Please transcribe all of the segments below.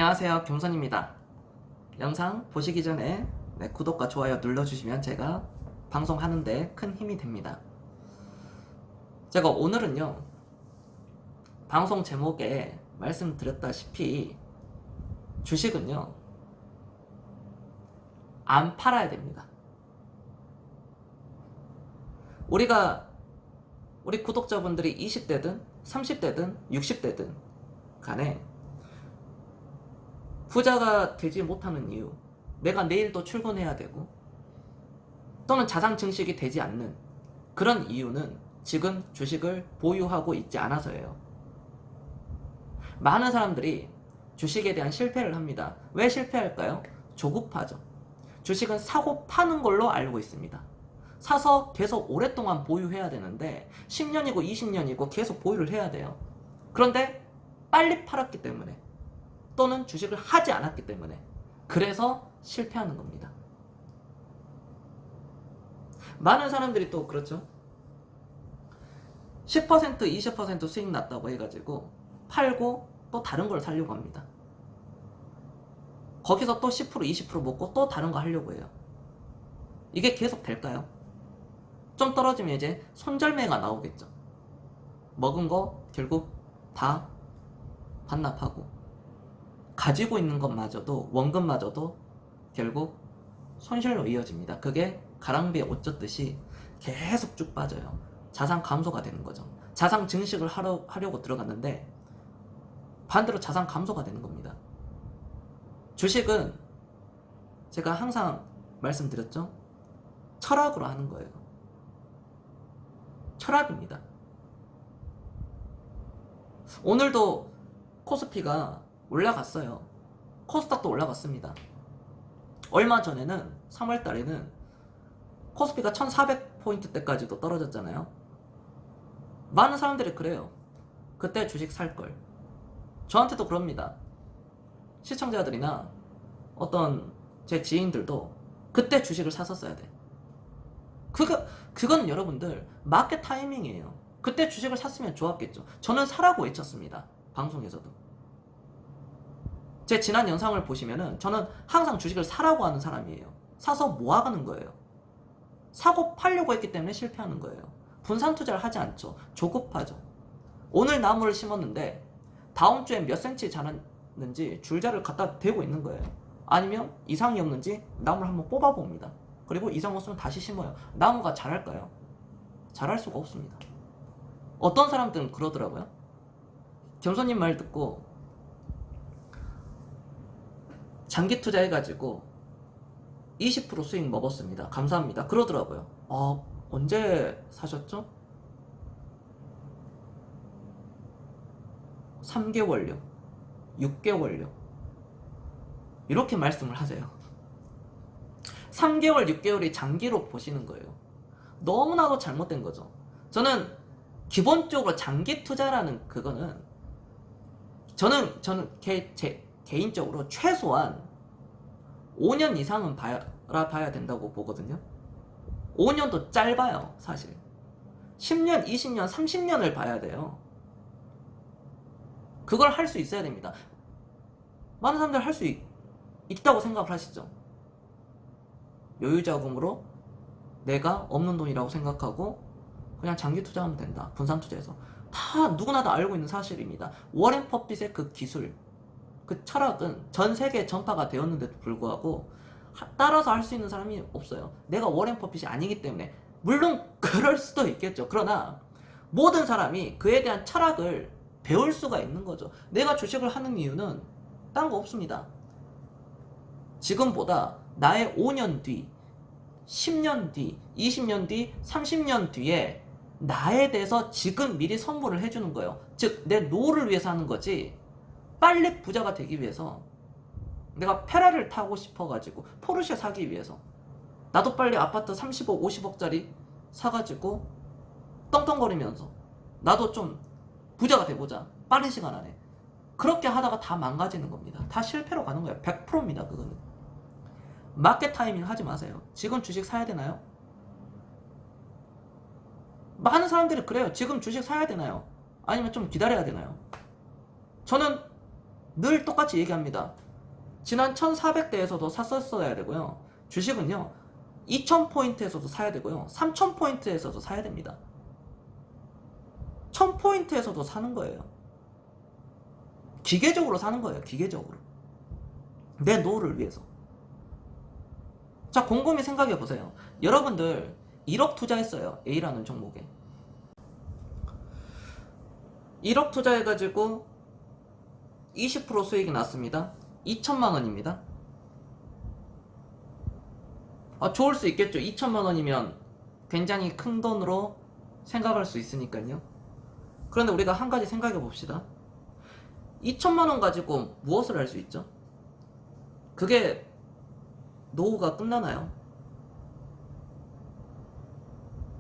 안녕하세요, 겸손입니다. 영상 보시기 전에 구독과 좋아요 눌러주시면 제가 방송하는데 큰 힘이 됩니다. 제가 오늘은요, 방송 제목에 말씀드렸다시피 주식은요, 안 팔아야 됩니다. 우리 구독자분들이 20대든 30대든 60대든 간에 부자가 되지 못하는 이유, 내가 내일도 출근해야 되고 또는 자산 증식이 되지 않는 그런 이유는 지금 주식을 보유하고 있지 않아서예요. 많은 사람들이 주식에 대한 실패를 합니다. 왜 실패할까요? 조급하죠. 주식은 사고 파는 걸로 알고 있습니다. 사서 계속 오랫동안 보유해야 되는데 10년이고 20년이고 계속 보유를 해야 돼요. 그런데 빨리 팔았기 때문에 또는 주식을 하지 않았기 때문에 그래서 실패하는 겁니다. 많은 사람들이 또 그렇죠. 10% 20% 수익 났다고 해가지고 팔고 또 다른 걸 사려고 합니다. 거기서 또 10% 20% 먹고 또 다른 거 하려고 해요. 이게 계속 될까요? 좀 떨어지면 이제 손절매가 나오겠죠. 먹은 거 결국 다 반납하고 가지고 있는 것마저도, 원금마저도 결국 손실로 이어집니다. 그게 가랑비에 옷 젖듯이 계속 쭉 빠져요. 자산 감소가 되는 거죠. 자산 증식을 하려고 들어갔는데 반대로 자산 감소가 되는 겁니다. 주식은 제가 항상 말씀드렸죠. 철학으로 하는 거예요. 철학입니다. 오늘도 코스피가 올라갔어요. 코스닥도 올라갔습니다. 얼마 전에는 3월 달에는 코스피가 1400포인트대까지도 떨어졌잖아요. 많은 사람들이 그래요. 그때 주식 살걸. 저한테도 그럽니다. 시청자들이나 어떤 제 지인들도 그때 주식을 샀었어야 돼. 그건 여러분들 마켓 타이밍이에요. 그때 주식을 샀으면 좋았겠죠. 저는 사라고 외쳤습니다. 방송에서도. 제 지난 영상을 보시면은 저는 항상 주식을 사라고 하는 사람이에요. 사서 모아가는 거예요. 사고 팔려고 했기 때문에 실패하는 거예요. 분산 투자를 하지 않죠. 조급하죠. 오늘 나무를 심었는데 다음 주에 몇 센치 자랐는지 줄자를 갖다 대고 있는 거예요. 아니면 이상이 없는지 나무를 한번 뽑아봅니다. 그리고 이상 없으면 다시 심어요. 나무가 자랄까요? 자랄 수가 없습니다. 어떤 사람들은 그러더라고요. 겸손님 말 듣고 장기 투자해가지고 20% 수익 먹었습니다. 감사합니다. 그러더라고요. 언제 사셨죠? 3개월요. 6개월요. 이렇게 말씀을 하세요. 3개월, 6개월이 장기로 보시는 거예요. 너무나도 잘못된 거죠. 저는 기본적으로 장기 투자라는 그거는 저는 개인적으로 최소한 5년 이상은 봐야 된다고 보거든요. 5년도 짧아요, 사실. 10년, 20년, 30년을 봐야 돼요. 그걸 할 수 있어야 됩니다. 많은 사람들 할 수 있다고 생각을 하시죠. 여유자금으로 내가 없는 돈이라고 생각하고 그냥 장기 투자하면 된다. 분산 투자해서. 다 누구나 다 알고 있는 사실입니다. 워렌 버핏의 그 기술, 그 철학은 전 세계에 전파가 되었는데도 불구하고 따라서 할 수 있는 사람이 없어요. 내가 워렌 버핏이 아니기 때문에. 물론 그럴 수도 있겠죠. 그러나 모든 사람이 그에 대한 철학을 배울 수가 있는 거죠. 내가 주식을 하는 이유는 딴 거 없습니다. 지금보다 나의 5년 뒤, 10년 뒤, 20년 뒤, 30년 뒤에 나에 대해서 지금 미리 선물을 해주는 거예요. 즉, 내 노후를 위해서 하는 거지 빨리 부자가 되기 위해서, 내가 페라리를 타고 싶어가지고 포르쉐 사기 위해서 나도 빨리 아파트 30억, 50억짜리 사가지고 떵떵거리면서 나도 좀 부자가 돼보자. 빠른 시간 안에. 그렇게 하다가 다 망가지는 겁니다. 다 실패로 가는 거예요. 100%입니다. 그거는. 마켓 타이밍 하지 마세요. 지금 주식 사야 되나요? 많은 사람들이 그래요. 지금 주식 사야 되나요? 아니면 좀 기다려야 되나요? 저는 늘 똑같이 얘기합니다. 지난 1400대에서도 샀었어야 되고요. 주식은요 2000포인트에서도 사야 되고요. 3000포인트에서도 사야 됩니다. 1000포인트에서도 사는 거예요. 기계적으로 사는 거예요. 기계적으로. 내 노후를 위해서. 자, 곰곰이 생각해 보세요. 여러분들 1억 투자했어요. A라는 종목에. 1억 투자해가지고 20% 수익이 났습니다. 2천만 원입니다. 좋을 수 있겠죠. 2천만 원이면 굉장히 큰 돈으로 생각할 수 있으니까요. 그런데 우리가 한 가지 생각해 봅시다. 2천만 원 가지고 무엇을 할 수 있죠? 그게 노후가 끝나나요?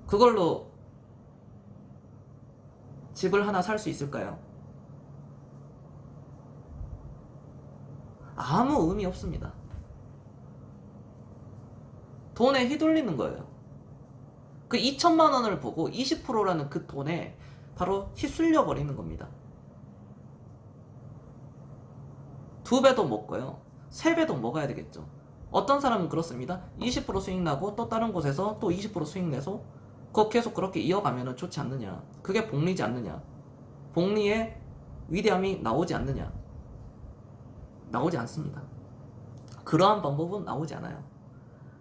그걸로 집을 하나 살 수 있을까요? 아무 의미 없습니다. 돈에 휘둘리는 거예요. 그 2천만 원을 보고 20%라는 그 돈에 바로 휩쓸려 버리는 겁니다. 2배도 먹고요. 3배도 먹어야 되겠죠. 어떤 사람은 그렇습니다. 20% 수익 나고 또 다른 곳에서 또 20% 수익 내서 그거 계속 그렇게 이어가면 좋지 않느냐. 그게 복리지 않느냐. 복리의 위대함이 나오지 않느냐. 나오지 않습니다. 그러한 방법은 나오지 않아요.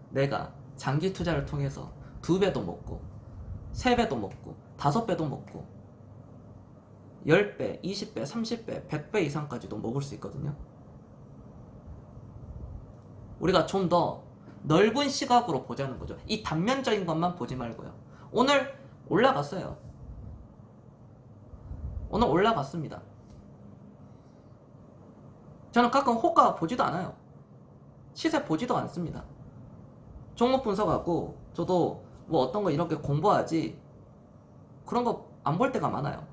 내가 장기 투자를 통해서 2배도 먹고 3배도 먹고 5배도 먹고 10배, 20배, 30배, 100배 이상까지도 먹을 수 있거든요. 우리가 좀 더 넓은 시각으로 보자는 거죠. 이 단면적인 것만 보지 말고요. 오늘 올라갔어요. 오늘 올라갔습니다. 저는 가끔 호가 보지도 않아요. 시세 보지도 않습니다. 종목 분석하고 저도 뭐 어떤 거 이렇게 공부하지 그런 거 안 볼 때가 많아요.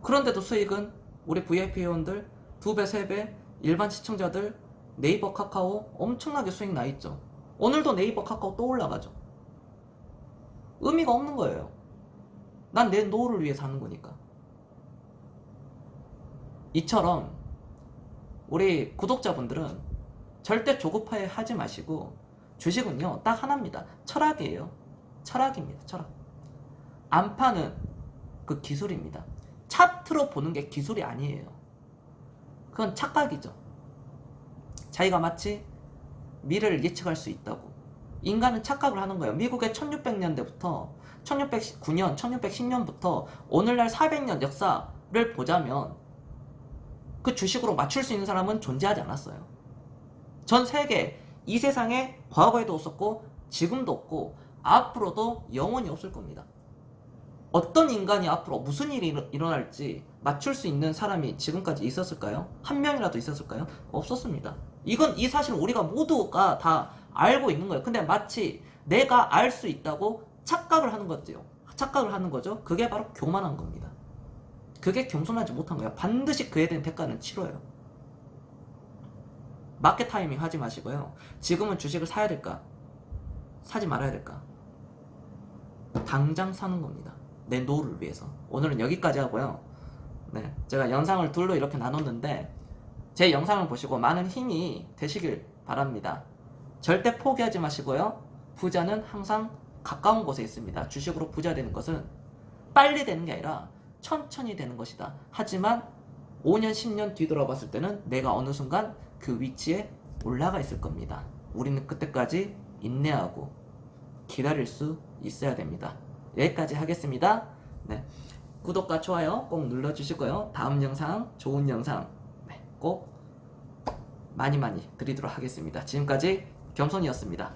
그런데도 수익은 우리 VIP 회원들 2배, 3배, 일반 시청자들 네이버 카카오 엄청나게 수익 나 있죠. 오늘도 네이버 카카오 또 올라가죠. 의미가 없는 거예요. 난 내 노후를 위해 사는 거니까. 이처럼 우리 구독자분들은 절대 조급해 하지 마시고 주식은요 딱 하나입니다. 철학이에요. 철학입니다. 철학. 안 파는 그 기술입니다. 차트로 보는 게 기술이 아니에요. 그건 착각이죠. 자기가 마치 미래를 예측할 수 있다고. 인간은 착각을 하는 거예요. 미국의 1600년대부터 1609년, 1610년부터 오늘날 400년 역사를 보자면 그 주식으로 맞출 수 있는 사람은 존재하지 않았어요. 전 세계, 이 세상에 과거에도 없었고 지금도 없고 앞으로도 영원히 없을 겁니다. 어떤 인간이 앞으로 무슨 일이 일어날지 맞출 수 있는 사람이 지금까지 있었을까요? 한 명이라도 있었을까요? 없었습니다. 이 사실은 우리가 모두가 다 알고 있는 거예요. 근데 마치 내가 알 수 있다고 착각을 하는 거죠. 착각을 하는 거죠. 그게 바로 교만한 겁니다. 그게 겸손하지 못한 거예요. 반드시 그에 대한 대가는 치러요. 마켓 타이밍 하지 마시고요. 지금은 주식을 사야 될까? 사지 말아야 될까? 당장 사는 겁니다. 내 노후를 위해서. 오늘은 여기까지 하고요. 네, 제가 영상을 둘로 이렇게 나눴는데 제 영상을 보시고 많은 힘이 되시길 바랍니다. 절대 포기하지 마시고요. 부자는 항상 가까운 곳에 있습니다. 주식으로 부자 되는 것은 빨리 되는 게 아니라 천천히 되는 것이다. 하지만 5년, 10년 뒤돌아봤을 때는 내가 어느 순간 그 위치에 올라가 있을 겁니다. 우리는 그때까지 인내하고 기다릴 수 있어야 됩니다. 여기까지 하겠습니다. 네, 구독과 좋아요 꼭 눌러주시고요. 다음 영상, 좋은 영상 꼭 많이 드리도록 하겠습니다. 지금까지 겸손이었습니다.